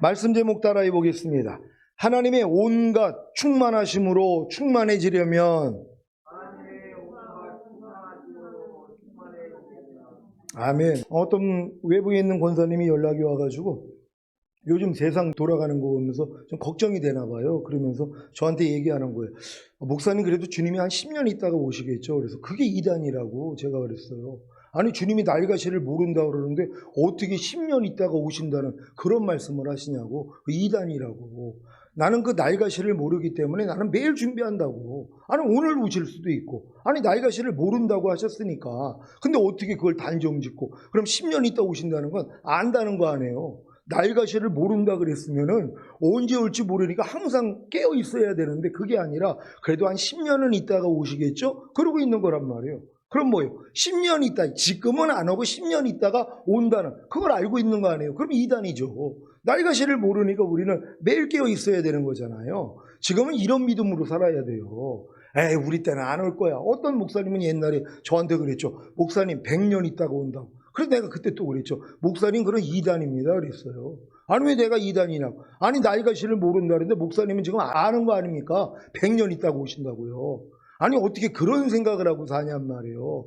말씀 제목 따라해 보겠습니다. 하나님의 온갖 충만하심으로 충만해지려면 아멘. 어떤 외부에 있는 권사님이 연락이 와가지고 요즘 세상 돌아가는 거 보면서 좀 걱정이 되나 봐요. 그러면서 저한테 얘기하는 거예요. 목사님 그래도 주님이 한 10년 있다가 오시겠죠. 그래서 그게 이단이라고 제가 그랬어요. 아니 주님이 날가시를 모른다고 그러는데 어떻게 10년 있다가 오신다는 그런 말씀을 하시냐고. 그 이단이라고. 나는 그 날가시를 모르기 때문에 나는 매일 준비한다고. 아니 오늘 오실 수도 있고. 아니 날가시를 모른다고 하셨으니까. 근데 어떻게 그걸 단정짓고 그럼 10년 있다 오신다는 건 안다는 거 아니에요. 날가시를 모른다 그랬으면은 언제 올지 모르니까 항상 깨어 있어야 되는데 그게 아니라 그래도 한 10년은 있다가 오시겠죠? 그러고 있는 거란 말이에요. 그럼 뭐예요? 10년 있다. 지금은 안 오고 10년 있다가 온다는 그걸 알고 있는 거 아니에요? 그럼 이단이죠. 날가시를 모르니까 우리는 매일 깨어 있어야 되는 거잖아요. 지금은 이런 믿음으로 살아야 돼요. 에이 우리 때는 안 올 거야. 어떤 목사님은 옛날에 저한테 그랬죠. 목사님 100년 있다가 온다고. 그래서 내가 그때 또 그랬죠. 목사님 그런 이단입니다 그랬어요. 아니 왜 내가 이단이냐고. 아니 날가시를 모른다는데 목사님은 지금 아는 거 아닙니까? 100년 있다고 오신다고요. 아니 어떻게 그런 생각을 하고 사냔 말이에요.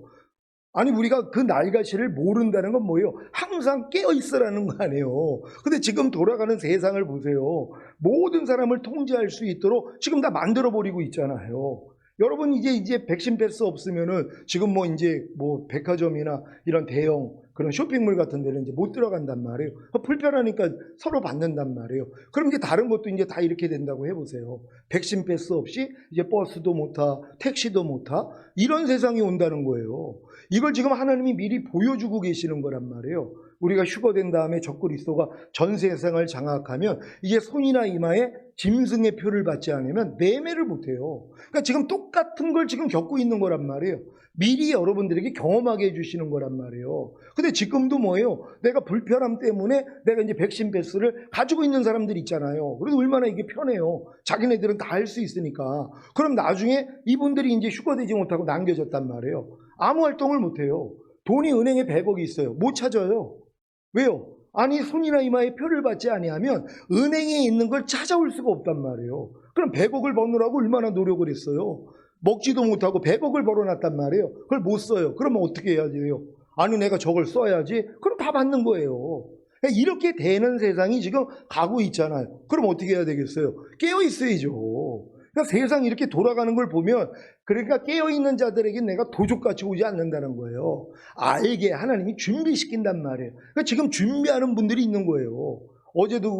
아니 우리가 그 날가시를 모른다는 건 뭐예요? 항상 깨어있으라는 거 아니에요. 근데 지금 돌아가는 세상을 보세요. 모든 사람을 통제할 수 있도록 지금 다 만들어버리고 있잖아요. 여러분 이제 백신 패스 없으면은 지금 이제 백화점이나 이런 대형 그런 쇼핑몰 같은 데는 이제 못 들어간단 말이에요. 불편하니까 서로 받는단 말이에요. 그럼 이제 다른 것도 이제 다 이렇게 된다고 해보세요. 백신 패스 없이 이제 버스도 못 타, 택시도 못 타, 이런 세상이 온다는 거예요. 이걸 지금 하나님이 미리 보여주고 계시는 거란 말이에요. 우리가 휴거된 다음에 적그리스도가 전 세상을 장악하면 이제 손이나 이마에 짐승의 표를 받지 않으면 매매를 못해요. 그러니까 지금 똑같은 걸 지금 겪고 있는 거란 말이에요. 미리 여러분들에게 경험하게 해주시는 거란 말이에요. 근데 지금도 뭐예요? 내가 불편함 때문에 내가 이제 백신 패스를 가지고 있는 사람들 있잖아요. 그래도 얼마나 이게 편해요. 자기네들은 다 할 수 있으니까. 그럼 나중에 이분들이 이제 휴거되지 못하고 남겨졌단 말이에요. 아무 활동을 못해요. 돈이 은행에 100억이 있어요. 못 찾아요. 왜요? 아니 손이나 이마에 표를 받지 아니하면 은행에 있는 걸 찾아올 수가 없단 말이에요. 그럼 100억을 버느라고 얼마나 노력을 했어요. 먹지도 못하고 100억을 벌어놨단 말이에요. 그걸 못 써요. 그러면 어떻게 해야 돼요? 아니 내가 저걸 써야지. 그럼 다 받는 거예요. 이렇게 되는 세상이 지금 가고 있잖아요. 그럼 어떻게 해야 되겠어요? 깨어 있어야죠. 그러니까 세상이 이렇게 돌아가는 걸 보면 그러니까 깨어있는 자들에게 내가 도적같이 오지 않는다는 거예요. 알게 하나님이 준비시킨단 말이에요. 그러니까 지금 준비하는 분들이 있는 거예요. 어제도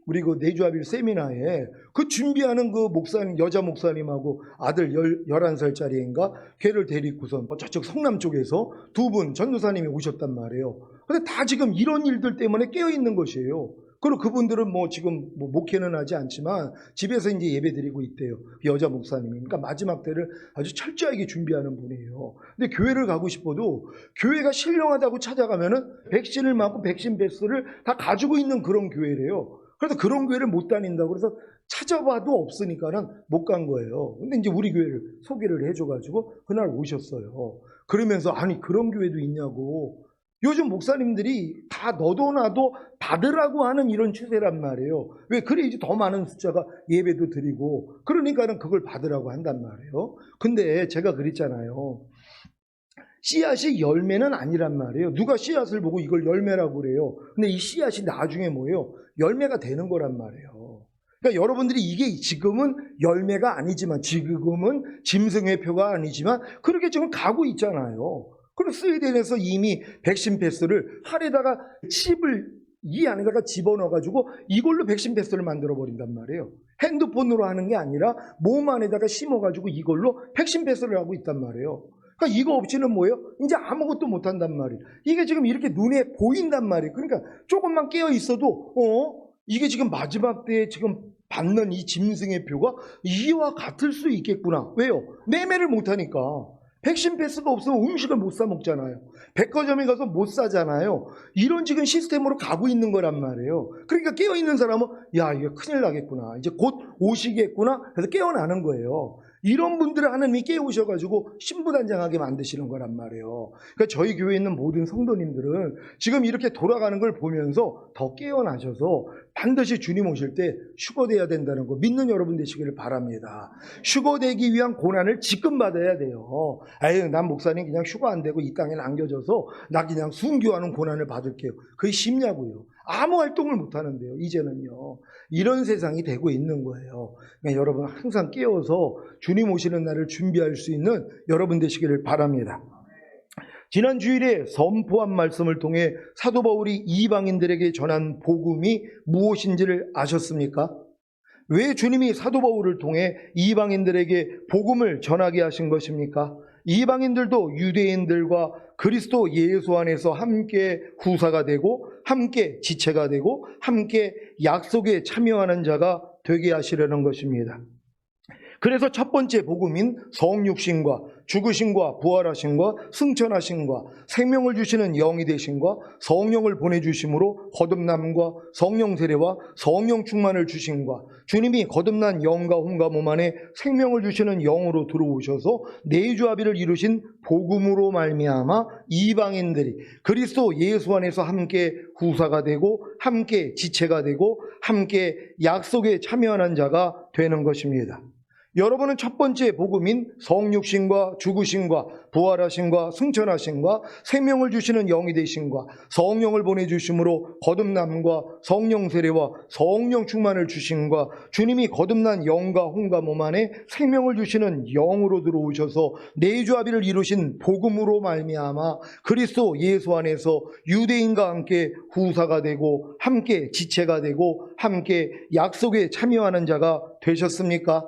우리 그 내주합일 세미나에 그 준비하는 그 목사님, 여자 목사님하고 아들 11살짜리인가 걔를 데리고선 저쪽 성남 쪽에서 두 분 전도사님이 오셨단 말이에요. 근데 다 지금 이런 일들 때문에 깨어있는 것이에요. 그리고 그분들은 지금 목회는 하지 않지만 집에서 이제 예배 드리고 있대요. 여자 목사님이니까 마지막 때를 아주 철저하게 준비하는 분이에요. 근데 교회를 가고 싶어도 교회가 신령하다고 찾아가면은 백신을 맞고 백신 패스를 다 가지고 있는 그런 교회래요. 그래서 그런 교회를 못 다닌다고 그래서 찾아봐도 없으니까는 못 간 거예요. 근데 이제 우리 교회를 소개를 해줘가지고 그날 오셨어요. 그러면서 아니 그런 교회도 있냐고. 요즘 목사님들이 다 너도 나도 받으라고 하는 이런 추세란 말이에요. 왜? 그래야지 더 많은 숫자가 예배도 드리고 그러니까는 그걸 받으라고 한단 말이에요. 근데 제가 그랬잖아요. 씨앗이 열매는 아니란 말이에요. 누가 씨앗을 보고 이걸 열매라고 그래요. 근데 이 씨앗이 나중에 뭐예요? 열매가 되는 거란 말이에요. 그러니까 여러분들이 이게 지금은 열매가 아니지만 지금은 짐승의 표가 아니지만 그렇게 지금 가고 있잖아요. 그리고 스웨덴에서 이미 백신 패스를 할에다가 칩을 이 안에다가 집어넣어가지고 이걸로 백신 패스를 만들어버린단 말이에요. 핸드폰으로 하는 게 아니라 몸 안에다가 심어가지고 이걸로 백신 패스를 하고 있단 말이에요. 그러니까 이거 없이는 뭐예요? 이제 아무것도 못한단 말이에요. 이게 지금 이렇게 눈에 보인단 말이에요. 그러니까 조금만 깨어 있어도 이게 지금 마지막 때에 지금 받는 이 짐승의 표가 이와 같을 수 있겠구나. 왜요? 매매를 못하니까. 백신 패스가 없으면 음식을 못 사 먹잖아요. 백화점에 가서 못 사잖아요. 이런 지금 시스템으로 가고 있는 거란 말이에요. 그러니까 깨어있는 사람은 야 이게 큰일 나겠구나. 이제 곧 오시겠구나. 그래서 깨어나는 거예요. 이런 분들을 하나님이 깨우셔가지고 신부단장하게 만드시는 거란 말이에요. 그러니까 저희 교회에 있는 모든 성도님들은 지금 이렇게 돌아가는 걸 보면서 더 깨어나셔서 반드시 주님 오실 때 휴거돼야 된다는 거 믿는 여러분 되시기를 바랍니다. 휴거되기 위한 고난을 지금 받아야 돼요. 아유, 난 목사님 그냥 휴거 안 되고 이 땅에 남겨져서 나 그냥 순교하는 고난을 받을게요. 그게 쉽냐고요. 아무 활동을 못 하는데요. 이제는요. 이런 세상이 되고 있는 거예요. 그러니까 여러분 항상 깨어서 주님 오시는 날을 준비할 수 있는 여러분 되시기를 바랍니다. 지난 주일에 선포한 말씀을 통해 사도 바울이 이방인들에게 전한 복음이 무엇인지를 아셨습니까? 왜 주님이 사도 바울을 통해 이방인들에게 복음을 전하게 하신 것입니까? 이방인들도 유대인들과 그리스도 예수 안에서 함께 후사가 되고 함께 지체가 되고 함께 약속에 참여하는 자가 되게 하시려는 것입니다. 그래서 첫 번째 복음인 성육신과 죽으심과 부활하심과 승천하심과 생명을 주시는 영이 되심과 성령을 보내주심으로 거듭남과 성령 세례와 성령 충만을 주심과 주님이 거듭난 영과 혼과 몸 안에 생명을 주시는 영으로 들어오셔서 내주합의를 이루신 복음으로 말미암아 이방인들이 그리스도 예수 안에서 함께 후사가 되고 함께 지체가 되고 함께 약속에 참여하는 자가 되는 것입니다. 여러분은 첫 번째 복음인 성육신과 죽으심과 부활하심과 승천하심과 생명을 주시는 영이 되심과 성령을 보내주심으로 거듭남과 성령 세례와 성령 충만을 주심과 주님이 거듭난 영과 혼과 몸 안에 생명을 주시는 영으로 들어오셔서 내주합의를 이루신 복음으로 말미암아 그리스도 예수 안에서 유대인과 함께 후사가 되고 함께 지체가 되고 함께 약속에 참여하는 자가 되셨습니까?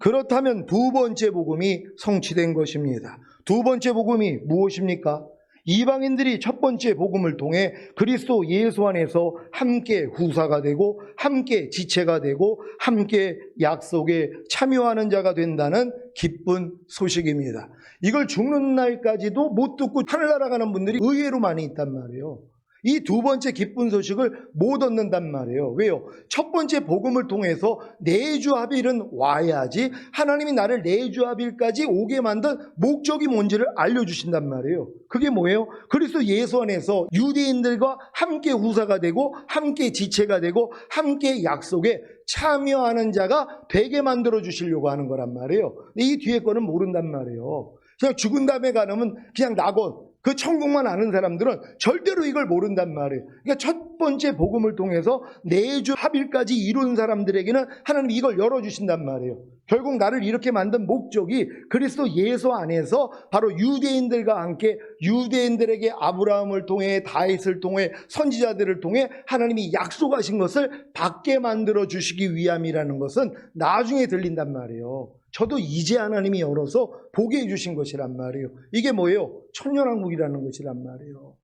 그렇다면 두 번째 복음이 성취된 것입니다. 두 번째 복음이 무엇입니까? 이방인들이 첫 번째 복음을 통해 그리스도 예수 안에서 함께 후사가 되고 함께 지체가 되고 함께 약속에 참여하는 자가 된다는 기쁜 소식입니다. 이걸 죽는 날까지도 못 듣고 하늘나라 가는 분들이 의외로 많이 있단 말이에요. 이 두 번째 기쁜 소식을 못 얻는단 말이에요. 왜요? 첫 번째 복음을 통해서 내주합일은 와야지 하나님이 나를 내주합일까지 오게 만든 목적이 뭔지를 알려주신단 말이에요. 그게 뭐예요? 그리스도 예수 안에서 유대인들과 함께 후사가 되고 함께 지체가 되고 함께 약속에 참여하는 자가 되게 만들어 주시려고 하는 거란 말이에요. 이 뒤에 거는 모른단 말이에요. 그냥 죽은 다음에 가면 그냥 낙원 그 천국만 아는 사람들은 절대로 이걸 모른단 말이에요. 그러니까 첫 번째 복음을 통해서 내주 합일까지 이룬 사람들에게는 하나님이 이걸 열어주신단 말이에요. 결국 나를 이렇게 만든 목적이 그리스도 예수 안에서 바로 유대인들과 함께 유대인들에게 아브라함을 통해 다윗을 통해 선지자들을 통해 하나님이 약속하신 것을 받게 만들어 주시기 위함이라는 것은 나중에 들린단 말이에요. 저도 이제 하나님이 열어서 보게 해주신 것이란 말이에요. 이게 뭐예요? 천년왕국이라는 것이란 말이에요.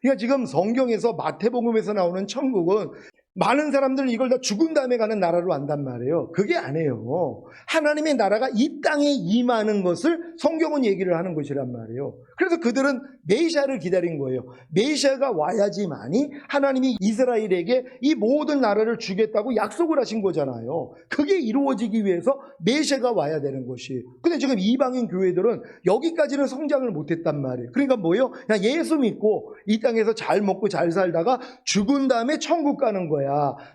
그러니까 지금 성경에서 마태복음에서 나오는 천국은 많은 사람들은 이걸 다 죽은 다음에 가는 나라로 안단 말이에요. 그게 아니에요. 하나님의 나라가 이 땅에 임하는 것을 성경은 얘기를 하는 것이란 말이에요. 그래서 그들은 메시아를 기다린 거예요. 메시아가 와야지만이 하나님이 이스라엘에게 이 모든 나라를 주겠다고 약속을 하신 거잖아요. 그게 이루어지기 위해서 메시아가 와야 되는 것이. 근데 지금 이방인 교회들은 여기까지는 성장을 못했단 말이에요. 그러니까 뭐예요? 그냥 예수 믿고 이 땅에서 잘 먹고 잘 살다가 죽은 다음에 천국 가는 거예요.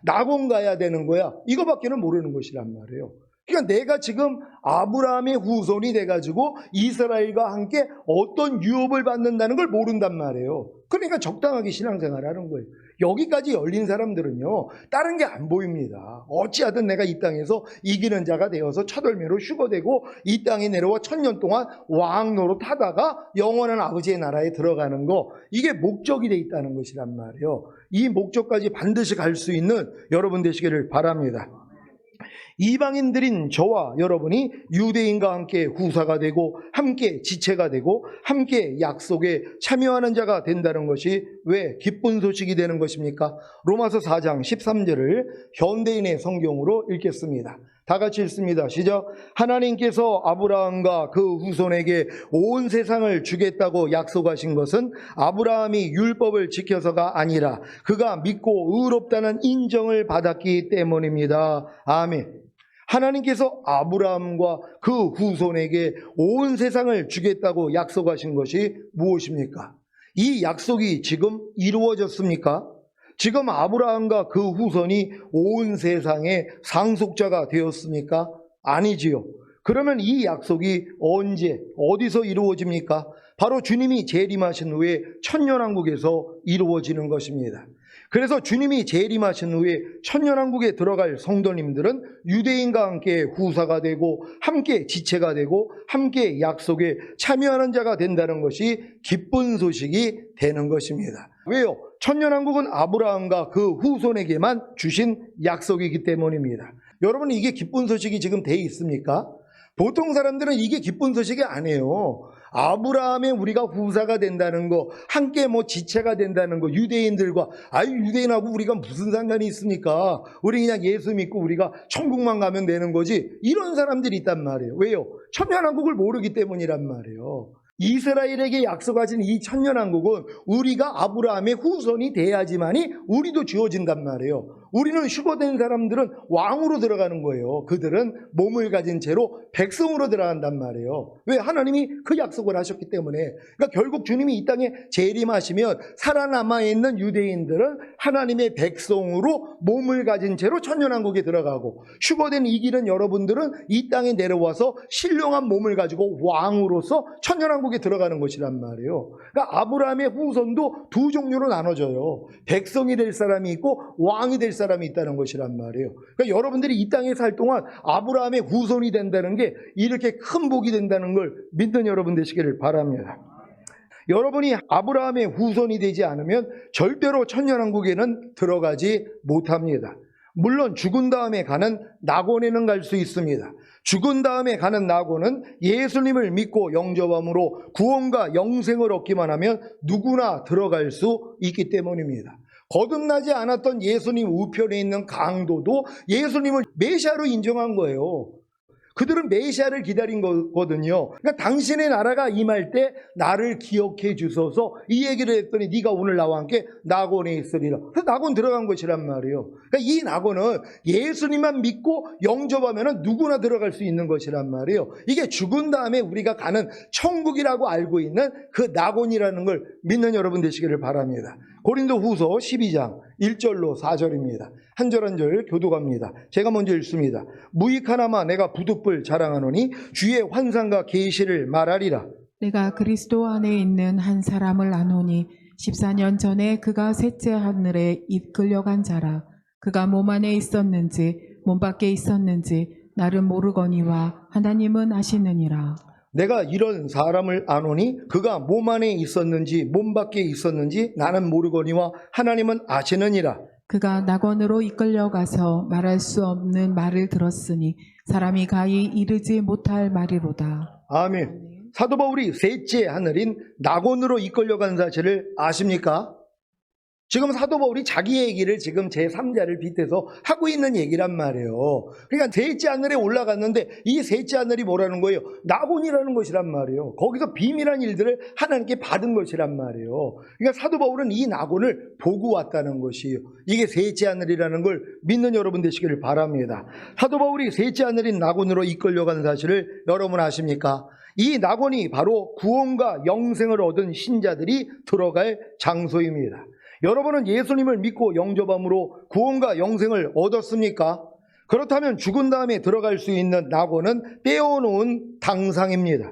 낙원 가야 되는 거야. 이거밖에는 모르는 것이란 말이에요. 그러니까 내가 지금 아브라함의 후손이 돼가지고 이스라엘과 함께 어떤 유업을 받는다는 걸 모른단 말이에요. 그러니까 적당하게 신앙생활을 하는 거예요. 여기까지 열린 사람들은요, 다른 게 안 보입니다. 어찌하든 내가 이 땅에서 이기는 자가 되어서 첫월매로 휴거되고 이 땅에 내려와 1000년 동안 왕 노릇하다가 영원한 아버지의 나라에 들어가는 거, 이게 목적이 돼 있다는 것이란 말이에요. 이 목적까지 반드시 갈 수 있는 여러분 되시기를 바랍니다. 이방인들인 저와 여러분이 유대인과 함께 후사가 되고 함께 지체가 되고 함께 약속에 참여하는 자가 된다는 것이 왜 기쁜 소식이 되는 것입니까? 로마서 4장 13절을 현대인의 성경으로 읽겠습니다. 다 같이 읽습니다. 시작. 하나님께서 아브라함과 그 후손에게 온 세상을 주겠다고 약속하신 것은 아브라함이 율법을 지켜서가 아니라 그가 믿고 의롭다는 인정을 받았기 때문입니다. 아멘. 하나님께서 아브라함과 그 후손에게 온 세상을 주겠다고 약속하신 것이 무엇입니까? 이 약속이 지금 이루어졌습니까? 지금 아브라함과 그 후손이 온 세상의 상속자가 되었습니까? 아니지요. 그러면 이 약속이 언제, 어디서 이루어집니까? 바로 주님이 재림하신 후에 천년왕국에서 이루어지는 것입니다. 그래서 주님이 재림하신 후에 천년왕국에 들어갈 성도님들은 유대인과 함께 후사가 되고 함께 지체가 되고 함께 약속에 참여하는 자가 된다는 것이 기쁜 소식이 되는 것입니다. 왜요? 천년왕국은 아브라함과 그 후손에게만 주신 약속이기 때문입니다. 여러분, 이게 기쁜 소식이 지금 돼 있습니까? 보통 사람들은 이게 기쁜 소식이 아니에요. 아브라함의 우리가 후사가 된다는 거, 함께 지체가 된다는 거, 유대인들과, 유대인하고 우리가 무슨 상관이 있습니까? 우리 그냥 예수 믿고 우리가 천국만 가면 되는 거지. 이런 사람들이 있단 말이에요. 왜요? 천년왕국을 모르기 때문이란 말이에요. 이스라엘에게 약속하신 이 천년왕국은 우리가 아브라함의 후손이 돼야지만이 우리도 주어진단 말이에요. 우리는 휴거된 사람들은 왕으로 들어가는 거예요. 그들은 몸을 가진 채로 백성으로 들어간단 말이에요. 왜? 하나님이 그 약속을 하셨기 때문에. 그러니까 결국 주님이 이 땅에 재림하시면 살아남아있는 유대인들은 하나님의 백성으로 몸을 가진 채로 천년왕국에 들어가고, 휴거된 이 길은 여러분들은 이 땅에 내려와서 신령한 몸을 가지고 왕으로서 천년왕국에 들어가는 것이란 말이에요. 그러니까 아브라함의 후손도 두 종류로 나눠져요. 백성이 될 사람이 있고 왕이 될 사람이 있다는 것이란 말이에요. 그러니까 여러분들이 이 땅에 살 동안 아브라함의 후손이 된다는 게 이렇게 큰 복이 된다는 걸 믿는 여러분 되시기를 바랍니다. 여러분이 아브라함의 후손이 되지 않으면 절대로 천년왕국에는 들어가지 못합니다. 물론 죽은 다음에 가는 낙원에는 갈 수 있습니다. 죽은 다음에 가는 낙원은 예수님을 믿고 영접함으로 구원과 영생을 얻기만 하면 누구나 들어갈 수 있기 때문입니다. 거듭나지 않았던 예수님 우편에 있는 강도도 예수님을 메시아로 인정한 거예요. 그들은 메시아를 기다린 거거든요. 그러니까 당신의 나라가 임할 때 나를 기억해 주소서, 이 얘기를 했더니 네가 오늘 나와 함께 낙원에 있으리라. 그래서 낙원 들어간 것이란 말이에요. 그러니까 이 낙원은 예수님만 믿고 영접하면 누구나 들어갈 수 있는 것이란 말이에요. 이게 죽은 다음에 우리가 가는 천국이라고 알고 있는 그 낙원이라는 걸 믿는 여러분 되시기를 바랍니다. 고린도후서 12장 1절로 4절입니다. 한 절 한 절 교독합니다. 제가 먼저 읽습니다. 무익하나마 내가 부득불 자랑하노니 주의 환상과 계시를 말하리라. 내가 그리스도 안에 있는 한 사람을 아노니 14년 전에 그가 셋째 하늘에 이끌려간 자라. 그가 몸 안에 있었는지 몸 밖에 있었는지 나를 모르거니와 하나님은 아시느니라. 내가 이런 사람을 아노니 그가 몸 안에 있었는지 몸 밖에 있었는지 나는 모르거니와 하나님은 아시느니라. 그가 낙원으로 이끌려가서 말할 수 없는 말을 들었으니 사람이 가히 이르지 못할 말이로다. 아멘. 사도 바울이 셋째 하늘인 낙원으로 이끌려간 사실을 아십니까? 지금 사도 바울이 자기 얘기를 지금 제3자를 빗대서 하고 있는 얘기란 말이에요. 그러니까 셋째 하늘에 올라갔는데 이 셋째 하늘이 뭐라는 거예요? 낙원이라는 것이란 말이에요. 거기서 비밀한 일들을 하나님께 받은 것이란 말이에요. 그러니까 사도 바울은 이 낙원을 보고 왔다는 것이에요. 이게 셋째 하늘이라는 걸 믿는 여러분 되시기를 바랍니다. 사도 바울이 셋째 하늘인 낙원으로 이끌려간 사실을 여러분 아십니까? 이 낙원이 바로 구원과 영생을 얻은 신자들이 들어갈 장소입니다. 여러분은 예수님을 믿고 영접함으로 구원과 영생을 얻었습니까? 그렇다면 죽은 다음에 들어갈 수 있는 낙원은 떼어놓은 당상입니다.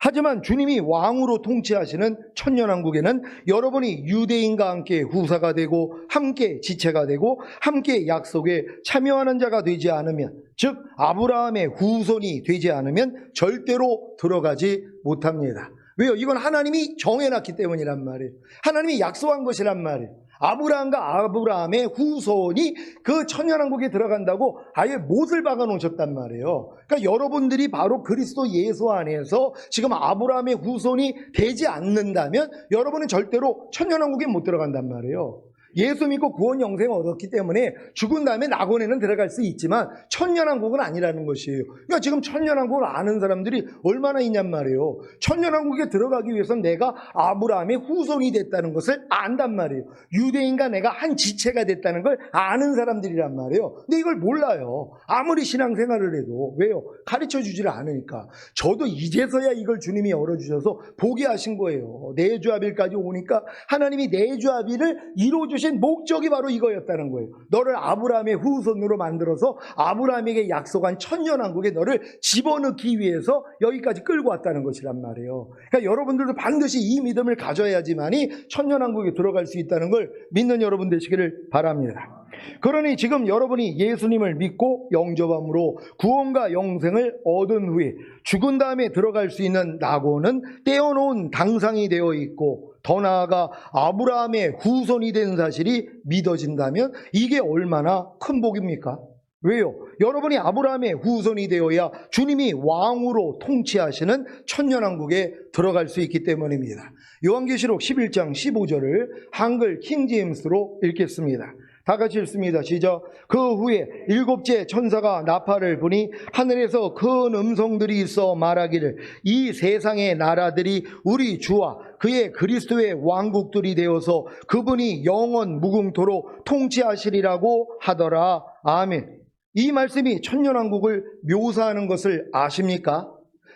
하지만 주님이 왕으로 통치하시는 천년왕국에는 여러분이 유대인과 함께 후사가 되고 함께 지체가 되고 함께 약속에 참여하는 자가 되지 않으면, 즉 아브라함의 후손이 되지 않으면 절대로 들어가지 못합니다. 왜요? 이건 하나님이 정해놨기 때문이란 말이에요. 하나님이 약속한 것이란 말이에요. 아브라함과 아브라함의 후손이 그 천년왕국에 들어간다고 아예 못을 박아 놓으셨단 말이에요. 그러니까 여러분들이 바로 그리스도 예수 안에서 지금 아브라함의 후손이 되지 않는다면 여러분은 절대로 천년왕국에 못 들어간단 말이에요. 예수 믿고 구원 영생을 얻었기 때문에 죽은 다음에 낙원에는 들어갈 수 있지만 천년왕국은 아니라는 것이에요. 그러니까 지금 천년왕국을 아는 사람들이 얼마나 있냔 말이에요. 천년왕국에 들어가기 위해서는 내가 아브라함의 후손이 됐다는 것을 안단 말이에요. 유대인과 내가 한 지체가 됐다는 걸 아는 사람들이란 말이에요. 근데 이걸 몰라요. 아무리 신앙생활을 해도. 왜요? 가르쳐주지를 않으니까. 저도 이제서야 이걸 주님이 열어주셔서 보게 하신 거예요. 내주아빌까지 오니까 하나님이 내주아빌을 이루어주신 목적이 바로 이거였다는 거예요. 너를 아브라함의 후손으로 만들어서 아브라함에게 약속한 천년왕국에 너를 집어넣기 위해서 여기까지 끌고 왔다는 것이란 말이에요. 그러니까 여러분들도 반드시 이 믿음을 가져야지만이 천년왕국에 들어갈 수 있다는 걸 믿는 여러분 되시기를 바랍니다. 그러니 지금 여러분이 예수님을 믿고 영접함으로 구원과 영생을 얻은 후에 죽은 다음에 들어갈 수 있는 낙원은 떼어놓은 당상이 되어 있고, 더 나아가 아브라함의 후손이 된 사실이 믿어진다면 이게 얼마나 큰 복입니까? 왜요? 여러분이 아브라함의 후손이 되어야 주님이 왕으로 통치하시는 천년왕국에 들어갈 수 있기 때문입니다. 요한계시록 11장 15절을 한글 킹제임스로 읽겠습니다. 다 같이 읽습니다. 시작. 그 후에 일곱째 천사가 나팔을 부니 하늘에서 큰 음성들이 있어 말하기를, 이 세상의 나라들이 우리 주와 그의 그리스도의 왕국들이 되어서 그분이 영원 무궁토록 통치하시리라고 하더라. 아멘. 이 말씀이 천년왕국을 묘사하는 것을 아십니까?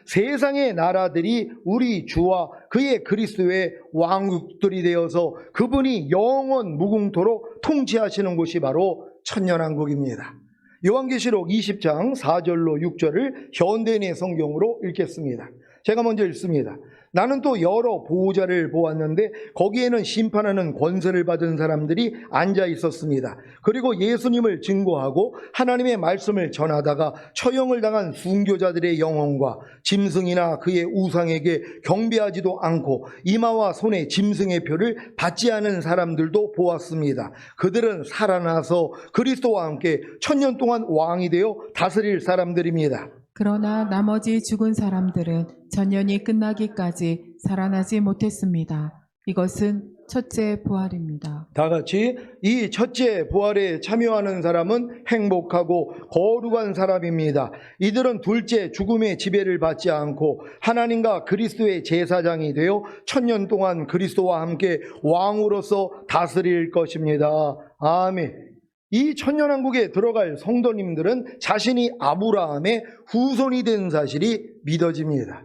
세상의 나라들이 우리 주와 그의 그리스도의 왕국들이 되어서 그분이 영원 무궁토록 통치하시는 곳이 바로 천년왕국입니다. 요한계시록 20장 4절로 6절을 현대인의 성경으로 읽겠습니다. 제가 먼저 읽습니다. 나는 또 여러 보호자를 보았는데 거기에는 심판하는 권세를 받은 사람들이 앉아 있었습니다. 그리고 예수님을 증거하고 하나님의 말씀을 전하다가 처형을 당한 순교자들의 영혼과 짐승이나 그의 우상에게 경배하지도 않고 이마와 손에 짐승의 표를 받지 않은 사람들도 보았습니다. 그들은 살아나서 그리스도와 함께 천년 동안 왕이 되어 다스릴 사람들입니다. 그러나 나머지 죽은 사람들은 전년이 끝나기까지 살아나지 못했습니다. 이것은 첫째 부활입니다. 다 같이 이 첫째 부활에 참여하는 사람은 행복하고 거룩한 사람입니다. 이들은 둘째 죽음의 지배를 받지 않고 하나님과 그리스도의 제사장이 되어 천년 동안 그리스도와 함께 왕으로서 다스릴 것입니다. 아멘. 이 천년왕국에 들어갈 성도님들은 자신이 아브라함의 후손이 된 사실이 믿어집니다.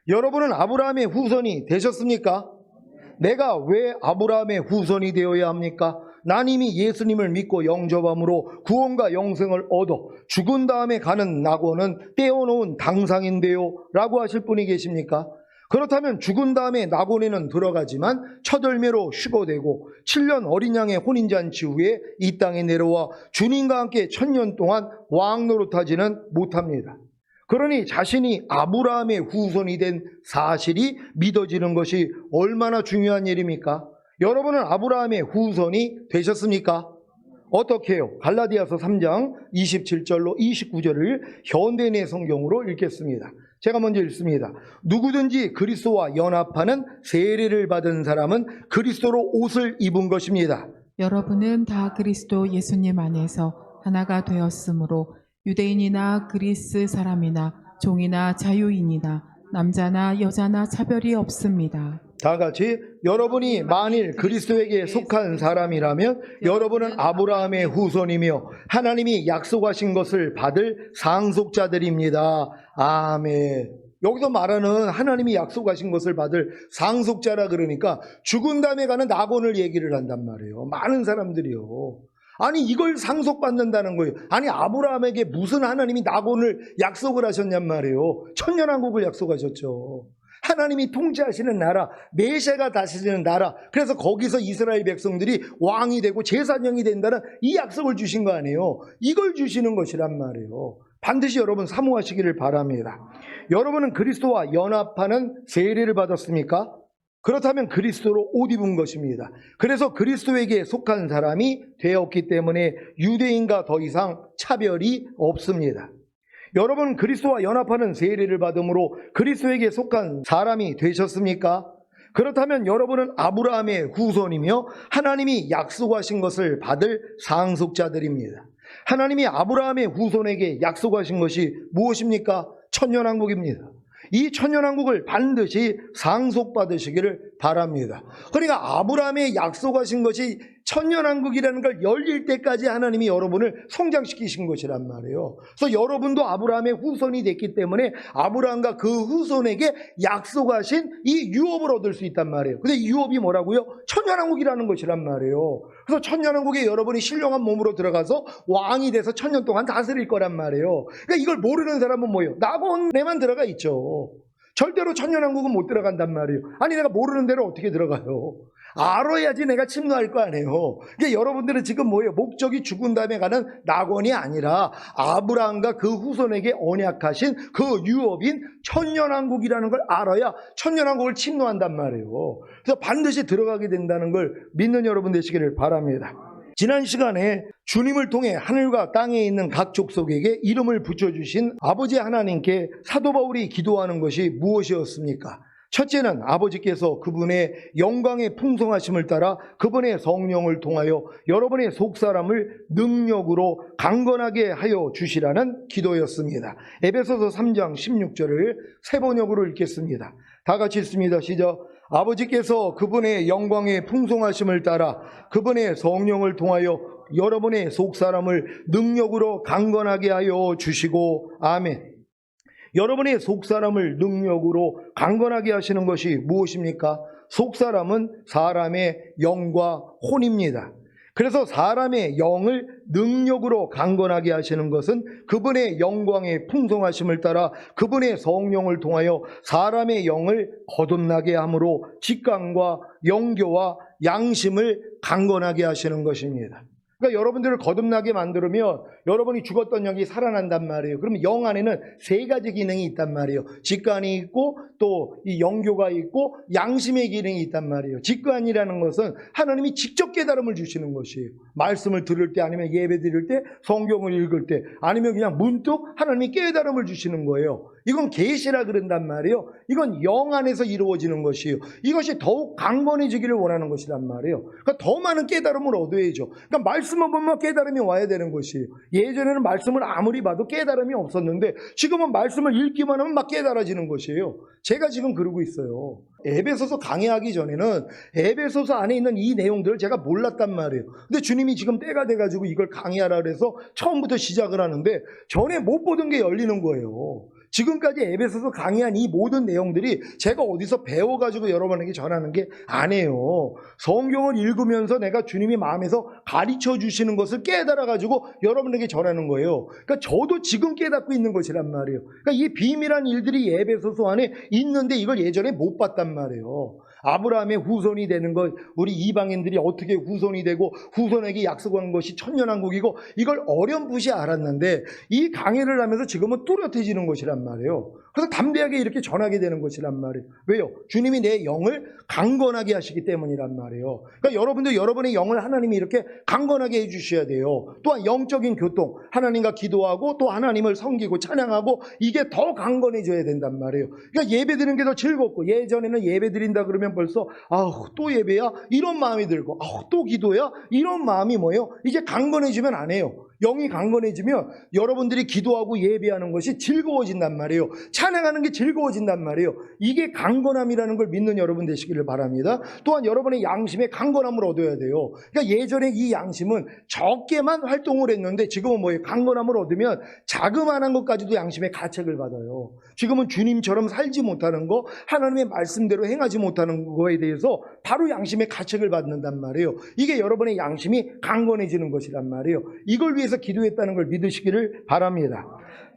여러분은 아브라함의 후손이 되셨습니까? 내가 왜 아브라함의 후손이 되어야 합니까? 난 이미 예수님을 믿고 영접함으로 구원과 영생을 얻어 죽은 다음에 가는 낙원은 떼어놓은 당상인데요 라고 하실 분이 계십니까? 그렇다면 죽은 다음에 낙원에는 들어가지만 첫 열매로 휴거되고 7년 어린 양의 혼인잔치 후에 이 땅에 내려와 주님과 함께 천년 동안 왕 노릇하지는 못합니다. 그러니 자신이 아브라함의 후손이 된 사실이 믿어지는 것이 얼마나 중요한 일입니까? 여러분은 아브라함의 후손이 되셨습니까? 어떻게 해요? 갈라디아서 3장 27절로 29절을 현대인의 성경으로 읽겠습니다. 제가 먼저 읽습니다. 누구든지 그리스도와 연합하는 세례를 받은 사람은 그리스도로 옷을 입은 것입니다. 여러분은 다 그리스도 예수님 안에서 하나가 되었으므로 유대인이나 그리스 사람이나 종이나 자유인이나 남자나 여자나 차별이 없습니다. 다 같이 여러분이 만일 그리스도에게 속한 사람이라면 여러분은 아브라함의 후손이며 하나님이 약속하신 것을 받을 상속자들입니다. 아멘. 여기서 말하는 하나님이 약속하신 것을 받을 상속자라 그러니까 죽은 다음에 가는 낙원을 얘기를 한단 말이에요. 많은 사람들이요. 아니 이걸 상속받는다는 거예요. 아니 아브라함에게 무슨 하나님이 낙원을 약속을 하셨냔 말이에요. 천년왕국을 약속하셨죠. 하나님이 통치하시는 나라, 메시아가 다스리는 나라, 그래서 거기서 이스라엘 백성들이 왕이 되고 제사장이 된다는 이 약속을 주신 거 아니에요. 이걸 주시는 것이란 말이에요. 반드시 여러분 사모하시기를 바랍니다. 여러분은 그리스도와 연합하는 세례를 받았습니까? 그렇다면 그리스도로 옷 입은 것입니다. 그래서 그리스도에게 속한 사람이 되었기 때문에 유대인과 더 이상 차별이 없습니다. 여러분 그리스도와 연합하는 세례를 받음으로 그리스도에게 속한 사람이 되셨습니까? 그렇다면 여러분은 아브라함의 후손이며 하나님이 약속하신 것을 받을 상속자들입니다. 하나님이 아브라함의 후손에게 약속하신 것이 무엇입니까? 천년왕국입니다. 이 천년왕국을 반드시 상속받으시기를 바랍니다. 그러니까 아브라함의 약속하신 것이 천년왕국이라는 걸 열릴 때까지 하나님이 여러분을 성장시키신 것이란 말이에요. 그래서 여러분도 아브라함의 후손이 됐기 때문에 아브라함과 그 후손에게 약속하신 이 유업을 얻을 수 있단 말이에요. 근데 이 유업이 뭐라고요? 천년왕국이라는 것이란 말이에요. 그래서 천년왕국에 여러분이 신령한 몸으로 들어가서 왕이 돼서 천년 동안 다스릴 거란 말이에요. 그러니까 이걸 모르는 사람은 뭐예요? 낙원에만 들어가 있죠. 절대로 천년왕국은 못 들어간단 말이에요. 아니 내가 모르는 데로 어떻게 들어가요? 알아야지 내가 침노할 거 아니에요. 그러니까 여러분들은 지금 뭐예요? 목적이 죽은 다음에 가는 낙원이 아니라 아브라함과 그 후손에게 언약하신 그 유업인 천년왕국이라는 걸 알아야 천년왕국을 침노한단 말이에요. 그래서 반드시 들어가게 된다는 걸 믿는 여러분 되시기를 바랍니다. 지난 시간에 주님을 통해 하늘과 땅에 있는 각 족속에게 이름을 붙여주신 아버지 하나님께 사도 바울이 기도하는 것이 무엇이었습니까? 첫째는 아버지께서 그분의 영광의 풍성하심을 따라 그분의 성령을 통하여 여러분의 속사람을 능력으로 강건하게 하여 주시라는 기도였습니다. 에베소서 3장 16절을 세 번역으로 읽겠습니다. 다 같이 읽습니다. 시작. 아버지께서 그분의 영광의 풍성하심을 따라 그분의 성령을 통하여 여러분의 속사람을 능력으로 강건하게 하여 주시고 아멘. 여러분의 속사람을 능력으로 강건하게 하시는 것이 무엇입니까? 속사람은 사람의 영과 혼입니다. 그래서 사람의 영을 능력으로 강건하게 하시는 것은 그분의 영광의 풍성하심을 따라 그분의 성령을 통하여 사람의 영을 거듭나게 함으로 직감과 영교와 양심을 강건하게 하시는 것입니다. 그러니까 여러분들을 거듭나게 만들면 여러분이 죽었던 영이 살아난단 말이에요. 그러면 영 안에는 세 가지 기능이 있단 말이에요. 직관이 있고 또 이 영교가 있고 양심의 기능이 있단 말이에요. 직관이라는 것은 하나님이 직접 깨달음을 주시는 것이에요. 말씀을 들을 때 아니면 예배 드릴 때 성경을 읽을 때 아니면 그냥 문득 하나님이 깨달음을 주시는 거예요. 이건 계시라 그런단 말이에요. 이건 영 안에서 이루어지는 것이에요. 이것이 더욱 강건해지기를 원하는 것이란 말이에요. 그러니까 더 많은 깨달음을 얻어야죠. 그러니까 말씀을 보면 깨달음이 와야 되는 것이에요. 예전에는 말씀을 아무리 봐도 깨달음이 없었는데 지금은 말씀을 읽기만 하면 막 깨달아지는 것이에요. 제가 지금 그러고 있어요. 에베소서 강의하기 전에는 에베소서 안에 있는 이 내용들을 제가 몰랐단 말이에요. 근데 주님이 지금 때가 돼가지고 이걸 강의하라 그래서 처음부터 시작을 하는데 전에 못 보던 게 열리는 거예요. 지금까지 에베소서 강의한 이 모든 내용들이 제가 어디서 배워가지고 여러분에게 전하는 게 아니에요. 성경을 읽으면서 내가 주님이 마음에서 가르쳐 주시는 것을 깨달아가지고 여러분에게 전하는 거예요. 그러니까 저도 지금 깨닫고 있는 것이란 말이에요. 그러니까 이 비밀한 일들이 에베소서 안에 있는데 이걸 예전에 못 봤단 말이에요. 아브라함의 후손이 되는 것, 우리 이방인들이 어떻게 후손이 되고 후손에게 약속한 것이 천년왕국이고 이걸 어렴풋이 알았는데 이 강의를 하면서 지금은 뚜렷해지는 것이란 말이에요. 그래서 담대하게 이렇게 전하게 되는 것이란 말이에요. 왜요? 주님이 내 영을 강건하게 하시기 때문이란 말이에요. 그러니까 여러분도 여러분의 영을 하나님이 이렇게 강건하게 해주셔야 돼요. 또한 영적인 교통, 하나님과 기도하고 또 하나님을 섬기고 찬양하고 이게 더 강건해져야 된단 말이에요. 그러니까 예배 드리는 게 더 즐겁고 예전에는 예배 드린다 그러면 벌써 또 예배야? 이런 마음이 들고 또 기도야? 이런 마음이 뭐예요? 이제 강건해지면 안 해요. 영이 강건해지면 여러분들이 기도하고 예배하는 것이 즐거워진단 말이에요. 찬양하는 게 즐거워진단 말이에요. 이게 강건함이라는 걸 믿는 여러분 되시기를 바랍니다. 또한 여러분의 양심에 강건함을 얻어야 돼요. 그러니까 예전에 이 양심은 적게만 활동을 했는데 지금은 뭐예요? 강건함을 얻으면 자그마한 것까지도 양심의 가책을 받아요. 지금은 주님처럼 살지 못하는 거, 하나님의 말씀대로 행하지 못하는 거에 대해서 바로 양심의 가책을 받는단 말이에요. 이게 여러분의 양심이 강건해지는 것이란 말이에요. 이걸 위해서 기도했다는 걸 믿으시기를 바랍니다.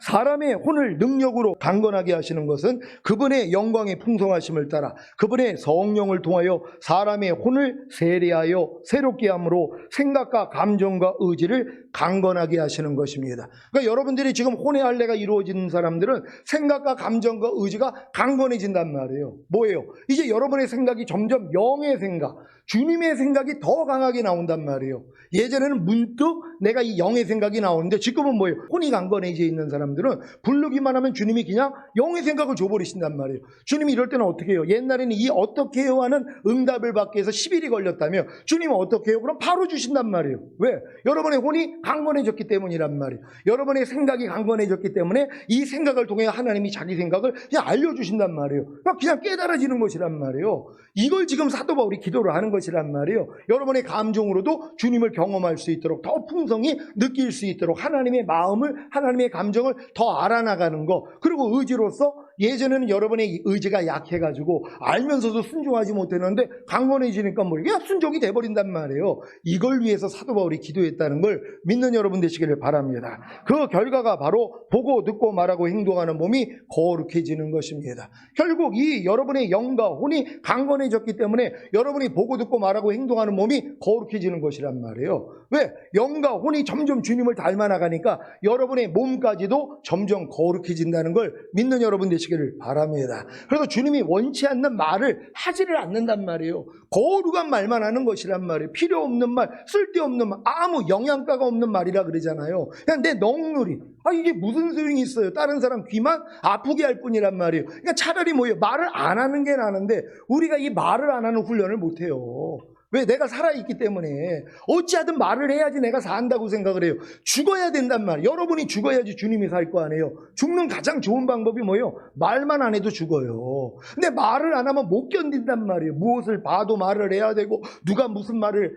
사람의 혼을 능력으로 강건하게 하시는 것은 그분의 영광의 풍성하심을 따라 그분의 성령을 통하여 사람의 혼을 세례하여 새롭게 함으로 생각과 감정과 의지를 강건하게 하시는 것입니다. 그러니까 여러분들이 지금 혼의 할례가 이루어지는 사람들은 생각과 감정과 의지가 강건해진단 말이에요. 뭐예요? 이제 여러분의 생각이 점점 영의 생각, 주님의 생각이 더 강하게 나온단 말이에요. 예전에는 문득 내가 이 영의 생각이 나오는데 지금은 뭐예요? 혼이 강건해져 있는 있는 사람들은 부르기만 하면 주님이 그냥 영의 생각을 줘버리신단 말이에요. 주님이 이럴 때는 어떻게 해요? 옛날에는 이 어떻게 해요 하는 응답을 받기 위해서 10일이 걸렸다며 주님은 어떻게 해요? 그럼 바로 주신단 말이에요. 왜? 여러분의 혼이 강건해졌기 때문이란 말이에요. 여러분의 생각이 강건해졌기 때문에 이 생각을 통해 하나님이 자기 생각을 그냥 알려주신단 말이에요. 그냥 깨달아지는 것이란 말이에요. 이걸 지금 사도 바울이 기도를 하는 것이란 말이에요. 여러분의 감정으로도 주님을 경험할 수 있도록 더 풍성히 느낄 수 있도록 하나님의 마음을, 하나님의 감정을 더 알아나가는 거. 그리고 의지로서 예전에는 여러분의 의지가 약해가지고 알면서도 순종하지 못했는데 강건해지니까 뭐 그냥 순종이 돼버린단 말이에요. 이걸 위해서 사도 바울이 기도했다는 걸 믿는 여러분 되시기를 바랍니다. 그 결과가 바로 보고 듣고 말하고 행동하는 몸이 거룩해지는 것입니다. 결국 이 여러분의 영과 혼이 강건해졌기 때문에 여러분이 보고 듣고 말하고 행동하는 몸이 거룩해지는 것이란 말이에요. 왜? 영과 혼이 점점 주님을 닮아나가니까 여러분의 몸까지도 점점 거룩해진다는 걸 믿는 여러분 되시기를 바랍니다. 그래서 주님이 원치 않는 말을 하지를 않는단 말이에요. 거룩한 말만 하는 것이란 말이에요. 필요 없는 말, 쓸데없는 말, 아무 영양가가 없는 말이라 그러잖아요. 그냥 내 넋놀이. 이게 무슨 소용이 있어요? 다른 사람 귀만 아프게 할 뿐이란 말이에요. 그러니까 차라리 뭐예요? 말을 안 하는 게 나는데 우리가 이 말을 안 하는 훈련을 못 해요. 왜? 내가 살아있기 때문에 어찌하든 말을 해야지 내가 산다고 생각을 해요. 죽어야 된단 말이에요. 여러분이 죽어야지 주님이 살 거 아니에요. 죽는 가장 좋은 방법이 뭐예요? 말만 안 해도 죽어요. 근데 말을 안 하면 못 견딘단 말이에요. 무엇을 봐도 말을 해야 되고 누가 무슨 말을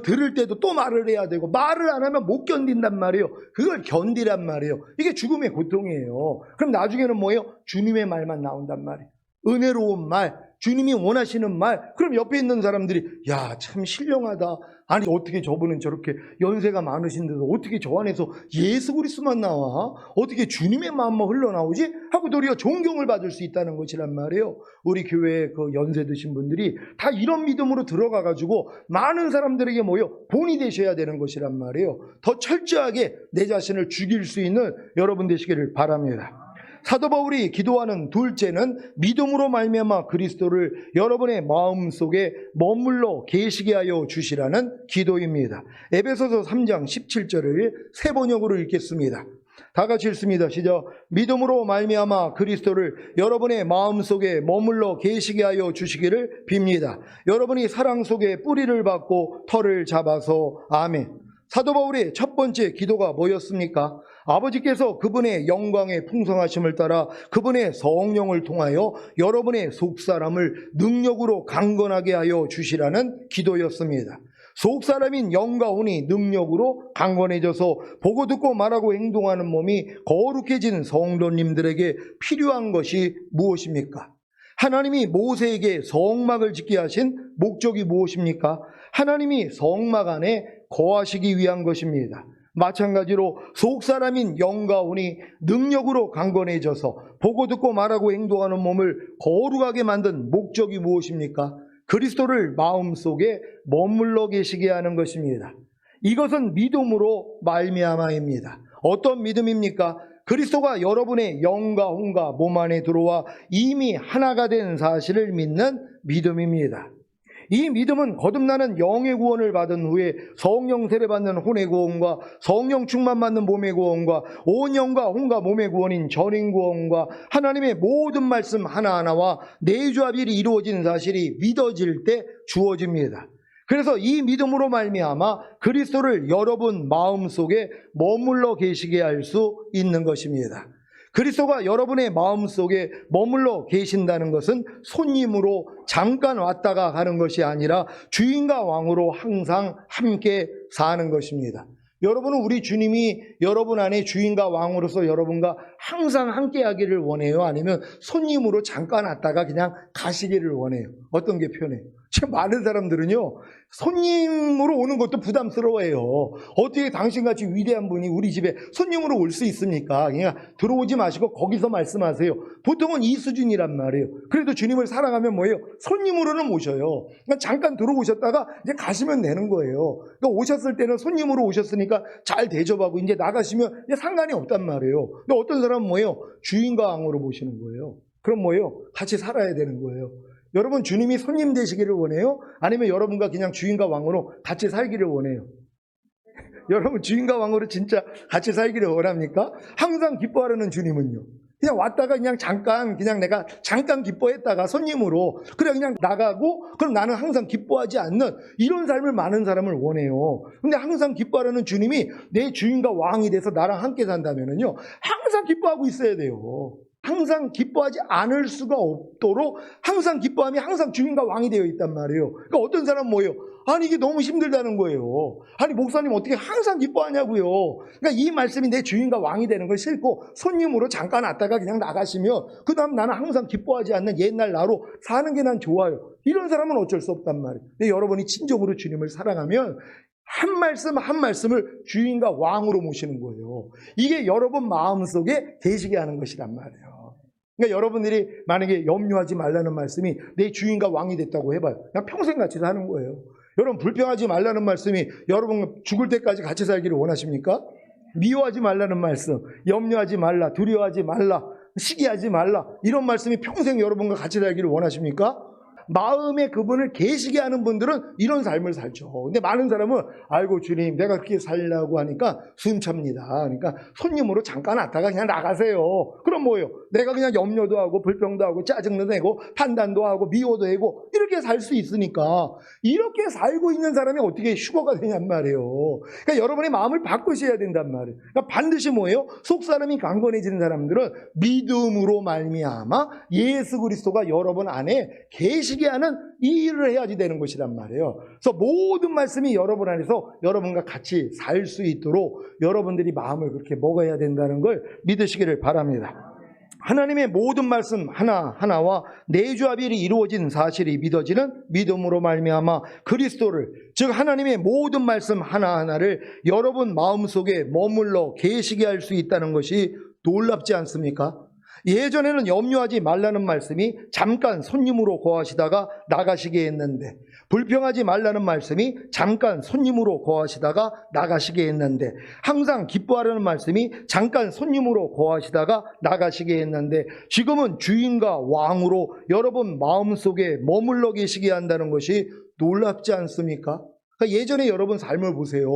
들을 때도 또 말을 해야 되고 말을 안 하면 못 견딘단 말이에요. 그걸 견디란 말이에요. 이게 죽음의 고통이에요. 그럼 나중에는 뭐예요? 주님의 말만 나온단 말이에요. 은혜로운 말, 주님이 원하시는 말. 그럼 옆에 있는 사람들이 야, 참 신령하다. 아니 어떻게 저분은 저렇게 연세가 많으신데도 어떻게 저 안에서 예수 그리스도만 나와? 어떻게 주님의 마음만 흘러나오지? 하고 도리어 존경을 받을 수 있다는 것이란 말이에요. 우리 교회에 그 연세 드신 분들이 다 이런 믿음으로 들어가가지고 많은 사람들에게 모여 본이 되셔야 되는 것이란 말이에요. 더 철저하게 내 자신을 죽일 수 있는 여러분 되시기를 바랍니다. 사도 바울이 기도하는 둘째는 믿음으로 말미암아 그리스도를 여러분의 마음속에 머물러 계시게 하여 주시라는 기도입니다. 에베소서 3장 17절을 세 번역으로 읽겠습니다. 다 같이 읽습니다. 시작. 믿음으로 말미암아 그리스도를 여러분의 마음속에 머물러 계시게 하여 주시기를 빕니다. 여러분이 사랑 속에 뿌리를 받고 털을 잡아서 아멘. 사도 바울의 첫 번째 기도가 뭐였습니까? 아버지께서 그분의 영광의 풍성하심을 따라 그분의 성령을 통하여 여러분의 속사람을 능력으로 강건하게 하여 주시라는 기도였습니다. 속사람인 영과 혼이 능력으로 강건해져서 보고 듣고 말하고 행동하는 몸이 거룩해진 성도님들에게 필요한 것이 무엇입니까? 하나님이 모세에게 성막을 짓게 하신 목적이 무엇입니까? 하나님이 성막 안에 거하시기 위한 것입니다. 마찬가지로 속사람인 영과 혼이 능력으로 강건해져서 보고 듣고 말하고 행동하는 몸을 거룩하게 만든 목적이 무엇입니까? 그리스도를 마음속에 머물러 계시게 하는 것입니다. 이것은 믿음으로 말미암아입니다. 어떤 믿음입니까? 그리스도가 여러분의 영과 혼과 몸 안에 들어와 이미 하나가 된 사실을 믿는 믿음입니다. 이 믿음은 거듭나는 영의 구원을 받은 후에 성령 세례받는 혼의 구원과 성령 충만 받는 몸의 구원과 온 영과 혼과 몸의 구원인 전인 구원과 하나님의 모든 말씀 하나하나와 내조합이 이루어진 사실이 믿어질 때 주어집니다. 그래서 이 믿음으로 말미암아 그리스도를 여러분 마음속에 머물러 계시게 할 수 있는 것입니다. 그리스도가 여러분의 마음속에 머물러 계신다는 것은 손님으로 잠깐 왔다가 가는 것이 아니라 주인과 왕으로 항상 함께 사는 것입니다. 여러분은 우리 주님이 여러분 안에 주인과 왕으로서 여러분과 항상 함께 하기를 원해요? 아니면 손님으로 잠깐 왔다가 그냥 가시기를 원해요? 어떤 게 편해요? 지금 많은 사람들은요, 손님으로 오는 것도 부담스러워해요. 어떻게 당신같이 위대한 분이 우리 집에 손님으로 올 수 있습니까? 그냥 들어오지 마시고 거기서 말씀하세요. 보통은 이 수준이란 말이에요. 그래도 주님을 사랑하면 뭐예요? 손님으로는 모셔요. 그러니까 잠깐 들어오셨다가 이제 가시면 되는 거예요. 그러니까 오셨을 때는 손님으로 오셨으니까 잘 대접하고 이제 나가시면 이제 상관이 없단 말이에요. 근데 어떤 사람은 뭐예요? 주인과 왕으로 모시는 거예요. 그럼 뭐예요? 같이 살아야 되는 거예요. 여러분 주님이 손님 되시기를 원해요? 아니면 여러분과 그냥 주인과 왕으로 같이 살기를 원해요? 여러분 주인과 왕으로 진짜 같이 살기를 원합니까? 항상 기뻐하라는 주님은요, 그냥 왔다가 그냥 내가 잠깐 기뻐했다가 손님으로 그냥 나가고, 그럼 나는 항상 기뻐하지 않는 이런 삶을 많은 사람을 원해요. 근데 항상 기뻐하라는 주님이 내 주인과 왕이 돼서 나랑 함께 산다면은요, 항상 기뻐하고 있어야 돼요. 항상 기뻐하지 않을 수가 없도록 항상 기뻐함이 항상 주인과 왕이 되어 있단 말이에요. 그러니까 어떤 사람은 뭐예요? 아니 이게 너무 힘들다는 거예요. 아니 목사님 어떻게 항상 기뻐하냐고요. 그러니까 이 말씀이 내 주인과 왕이 되는 걸 싫고 손님으로 잠깐 왔다가 그냥 나가시면 그 다음 나는 항상 기뻐하지 않는 옛날 나로 사는 게 난 좋아요. 이런 사람은 어쩔 수 없단 말이에요. 근데 여러분이 진정으로 주님을 사랑하면 한 말씀 한 말씀을 주인과 왕으로 모시는 거예요. 이게 여러분 마음속에 계시게 하는 것이란 말이에요. 그러니까 여러분들이 만약에 염려하지 말라는 말씀이 내 주인과 왕이 됐다고 해봐요. 그냥 평생 같이 사는 거예요. 여러분 불평하지 말라는 말씀이 여러분 죽을 때까지 같이 살기를 원하십니까? 미워하지 말라는 말씀, 염려하지 말라, 두려워하지 말라, 시기하지 말라, 이런 말씀이 평생 여러분과 같이 살기를 원하십니까? 마음에 그분을 계시게 하는 분들은 이런 삶을 살죠. 근데 많은 사람은 아이고 주님 내가 그렇게 살려고 하니까 숨찹니다. 그러니까 손님으로 잠깐 왔다가 그냥 나가세요. 그럼 뭐예요? 내가 그냥 염려도 하고 불평도 하고 짜증도 내고 판단도 하고 미워도 하고 이렇게 살 수 있으니까, 이렇게 살고 있는 사람이 어떻게 휴거가 되냔 말이에요. 그러니까 여러분의 마음을 바꾸셔야 된단 말이에요. 그러니까 반드시 뭐예요? 속사람이 강건해지는 사람들은 믿음으로 말미암아 예수 그리스도가 여러분 안에 계시게 하는 이 일을 해야지 되는 것이란 말이에요. 그래서 모든 말씀이 여러분 안에서 여러분과 같이 살 수 있도록 여러분들이 마음을 그렇게 먹어야 된다는 걸 믿으시기를 바랍니다. 하나님의 모든 말씀 하나하나와 내조합이 이루어진 사실이 믿어지는 믿음으로 말미암아 그리스도를, 즉 하나님의 모든 말씀 하나하나를 여러분 마음속에 머물러 계시게 할 수 있다는 것이 놀랍지 않습니까? 예전에는 염려하지 말라는 말씀이 잠깐 손님으로 거하시다가 나가시게 했는데, 불평하지 말라는 말씀이 잠깐 손님으로 거하시다가 나가시게 했는데, 항상 기뻐하라는 말씀이 잠깐 손님으로 거하시다가 나가시게 했는데, 지금은 주인과 왕으로 여러분 마음속에 머물러 계시게 한다는 것이 놀랍지 않습니까? 그러니까 예전에 여러분 삶을 보세요.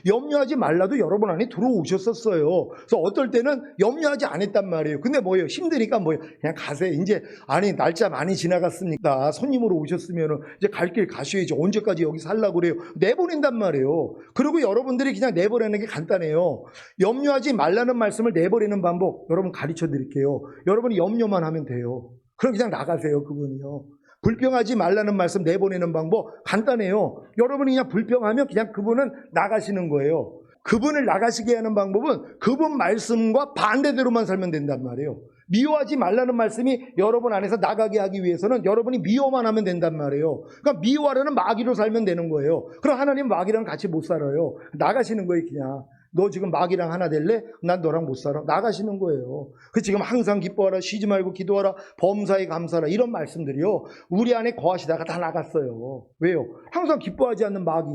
염려하지 말라도 여러분 안에 들어오셨었어요. 그래서 어떨 때는 염려하지 않았단 말이에요. 근데 뭐예요? 힘드니까 뭐예요? 그냥 가세요. 이제 아니 날짜 많이 지나갔으니까 손님으로 오셨으면 이제 갈 길 가셔야지. 언제까지 여기 살라고 그래요? 내보낸단 말이에요. 그리고 여러분들이 그냥 내보내는 게 간단해요. 염려하지 말라는 말씀을 내버리는 방법 여러분 가르쳐 드릴게요. 여러분이 염려만 하면 돼요. 그럼 그냥 나가세요. 그분이요. 불평하지 말라는 말씀 내보내는 방법 간단해요. 여러분이 그냥 불평하면 그냥 그분은 나가시는 거예요. 그분을 나가시게 하는 방법은 그분 말씀과 반대대로만 살면 된단 말이에요. 미워하지 말라는 말씀이 여러분 안에서 나가게 하기 위해서는 여러분이 미워만 하면 된단 말이에요. 그러니까 미워하려는 마귀로 살면 되는 거예요. 그럼 하나님 마귀랑 같이 못 살아요. 나가시는 거예요. 그냥 너 지금 마귀랑 하나 될래? 난 너랑 못 살아. 나가시는 거예요. 그 지금 항상 기뻐하라, 쉬지 말고 기도하라, 범사에 감사하라, 이런 말씀들이요 우리 안에 거하시다가 다 나갔어요. 왜요? 항상 기뻐하지 않는 마귀,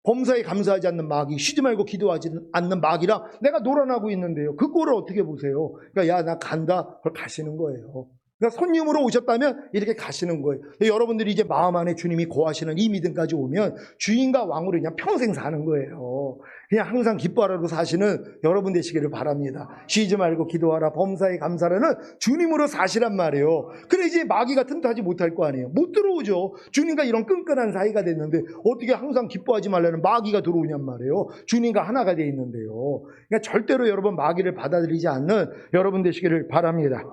범사에 감사하지 않는 마귀, 쉬지 말고 기도하지 않는 마귀랑 내가 놀아나고 있는데요. 그 꼴을 어떻게 보세요? 그러니까 야 나 간다. 그걸 가시는 거예요. 그러니까 손님으로 오셨다면 이렇게 가시는 거예요. 여러분들이 이제 마음 안에 주님이 거하시는 이 믿음까지 오면 주인과 왕으로 그냥 평생 사는 거예요. 그냥 항상 기뻐하라고 사시는 여러분 되시기를 바랍니다. 쉬지 말고 기도하라, 범사에 감사라는 주님으로 사시란 말이에요. 그래 이제 마귀가 틈타지 못할 거 아니에요. 못 들어오죠. 주님과 이런 끈끈한 사이가 됐는데 어떻게 항상 기뻐하지 말라는 마귀가 들어오냔 말이에요. 주님과 하나가 돼 있는데요. 그러니까 절대로 여러분 마귀를 받아들이지 않는 여러분 되시기를 바랍니다.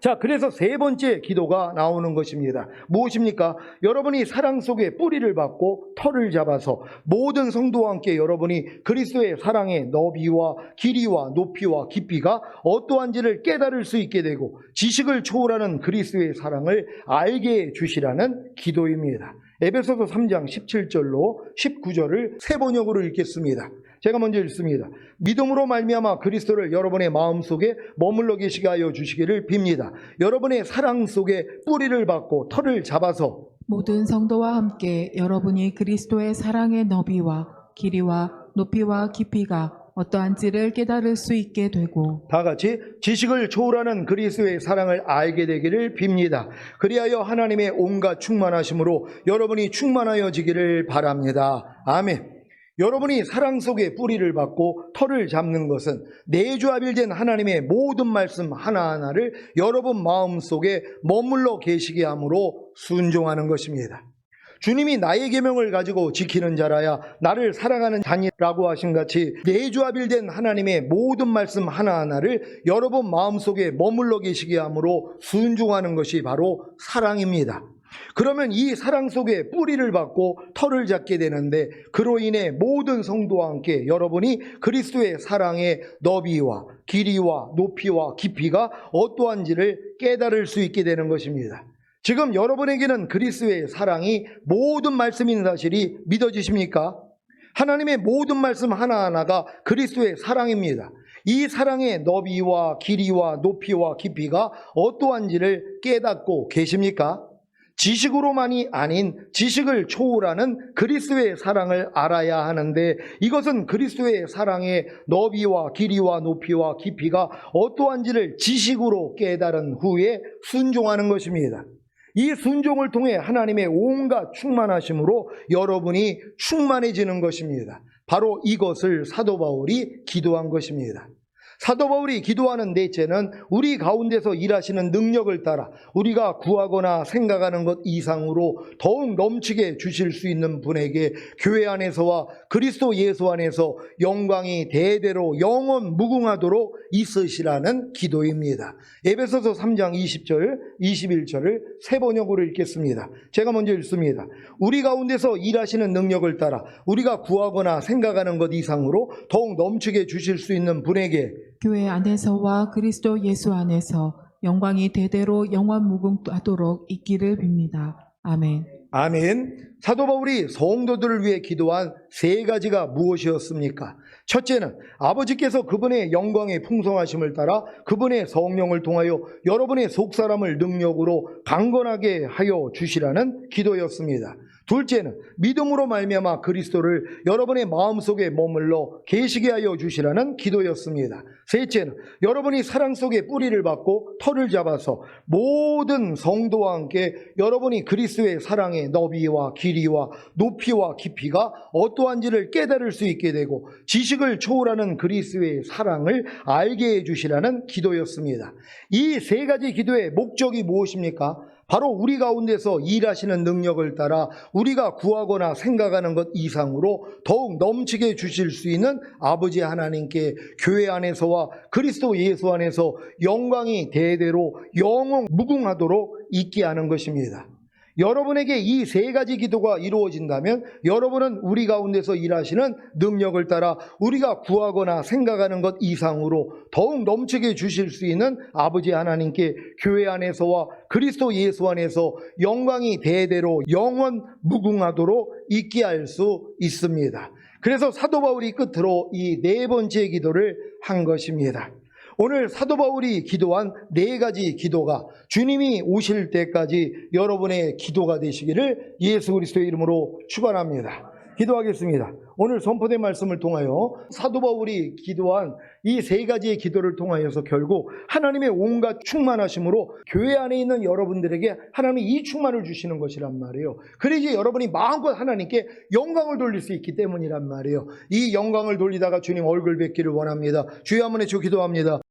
자, 그래서 세 번째 기도가 나오는 것입니다. 무엇입니까? 여러분이 사랑 속에 뿌리를 받고 털을 잡아서 모든 성도와 함께 여러분이 그리스도의 사랑의 너비와 길이와 높이와 깊이가 어떠한지를 깨달을 수 있게 되고 지식을 초월하는 그리스도의 사랑을 알게 해주시라는 기도입니다. 에베소서 3장 17절로 19절을 세 번역으로 읽겠습니다. 제가 먼저 읽습니다. 믿음으로 말미암아 그리스도를 여러분의 마음속에 머물러 계시게 하여 주시기를 빕니다. 여러분의 사랑 속에 뿌리를 받고 털을 잡아서 모든 성도와 함께 여러분이 그리스도의 사랑의 너비와 길이와 높이와 깊이가 어떠한지를 깨달을 수 있게 되고 다 같이 지식을 초월하는 그리스도의 사랑을 알게 되기를 빕니다. 그리하여 하나님의 온갖 충만하심으로 여러분이 충만하여지기를 바랍니다. 아멘. 여러분이 사랑 속에 뿌리를 받고 터를 잡는 것은 내조합일된 하나님의 모든 말씀 하나하나를 여러분 마음속에 머물러 계시게 함으로 순종하는 것입니다. 주님이 나의 계명을 가지고 지키는 자라야 나를 사랑하는 자니라고 하신 같이 내조합일된 하나님의 모든 말씀 하나하나를 여러분 마음속에 머물러 계시게 함으로 순종하는 것이 바로 사랑입니다. 그러면 이 사랑 속에 뿌리를 받고 터를 잡게 되는데, 그로 인해 모든 성도와 함께 여러분이 그리스도의 사랑의 너비와 길이와 높이와 깊이가 어떠한지를 깨달을 수 있게 되는 것입니다. 지금 여러분에게는 그리스도의 사랑이 모든 말씀인 사실이 믿어지십니까? 하나님의 모든 말씀 하나하나가 그리스도의 사랑입니다. 이 사랑의 너비와 길이와 높이와 깊이가 어떠한지를 깨닫고 계십니까? 지식으로만이 아닌 지식을 초월하는 그리스도의 사랑을 알아야 하는데, 이것은 그리스도의 사랑의 너비와 길이와 높이와 깊이가 어떠한지를 지식으로 깨달은 후에 순종하는 것입니다. 이 순종을 통해 하나님의 온갖 충만하심으로 여러분이 충만해지는 것입니다. 바로 이것을 사도 바울이 기도한 것입니다. 사도 바울이 기도하는 넷째는 우리 가운데서 일하시는 능력을 따라 우리가 구하거나 생각하는 것 이상으로 더욱 넘치게 주실 수 있는 분에게 교회 안에서와 그리스도 예수 안에서 영광이 대대로 영원 무궁하도록 있으시라는 기도입니다. 에베소서 3장 20절, 21절을 세 번역으로 읽겠습니다. 제가 먼저 읽습니다. 우리 가운데서 일하시는 능력을 따라 우리가 구하거나 생각하는 것 이상으로 더욱 넘치게 주실 수 있는 분에게 교회 안에서와 그리스도 예수 안에서 영광이 대대로 영원 무궁하도록 있기를 빕니다. 아멘. 아멘. 사도 바울이 성도들을 위해 기도한 세 가지가 무엇이었습니까? 첫째는 아버지께서 그분의 영광의 풍성하심을 따라 그분의 성령을 통하여 여러분의 속사람을 능력으로 강건하게 하여 주시라는 기도였습니다. 둘째는 믿음으로 말미암아 그리스도를 여러분의 마음속에 머물러 계시게 하여 주시라는 기도였습니다. 셋째는 여러분이 사랑 속에 뿌리를 받고 터를 잡아서 모든 성도와 함께 여러분이 그리스도의 사랑의 너비와 길이와 높이와 깊이가 어떠한지를 깨달을 수 있게 되고 지식을 초월하는 그리스도의 사랑을 알게 해주시라는 기도였습니다. 이 세 가지 기도의 목적이 무엇입니까? 바로 우리 가운데서 일하시는 능력을 따라 우리가 구하거나 생각하는 것 이상으로 더욱 넘치게 주실 수 있는 아버지 하나님께 교회 안에서와 그리스도 예수 안에서 영광이 대대로 영원 무궁하도록 있게 하는 것입니다. 여러분에게 이 세 가지 기도가 이루어진다면 여러분은 우리 가운데서 일하시는 능력을 따라 우리가 구하거나 생각하는 것 이상으로 더욱 넘치게 주실 수 있는 아버지 하나님께 교회 안에서와 그리스도 예수 안에서 영광이 대대로 영원 무궁하도록 있게 할 수 있습니다. 그래서 사도 바울이 끝으로 이 네 번째 기도를 한 것입니다. 오늘 사도 바울이 기도한 네 가지 기도가 주님이 오실 때까지 여러분의 기도가 되시기를 예수 그리스도의 이름으로 축원합니다. 기도하겠습니다. 오늘 선포된 말씀을 통하여 사도 바울이 기도한 이 세 가지의 기도를 통하여서 결국 하나님의 온갖 충만하심으로 교회 안에 있는 여러분들에게 하나님이 이 충만을 주시는 것이란 말이에요. 그래야지 여러분이 마음껏 하나님께 영광을 돌릴 수 있기 때문이란 말이에요. 이 영광을 돌리다가 주님 얼굴 뵙기를 원합니다. 주여 한번 해주 기도합니다.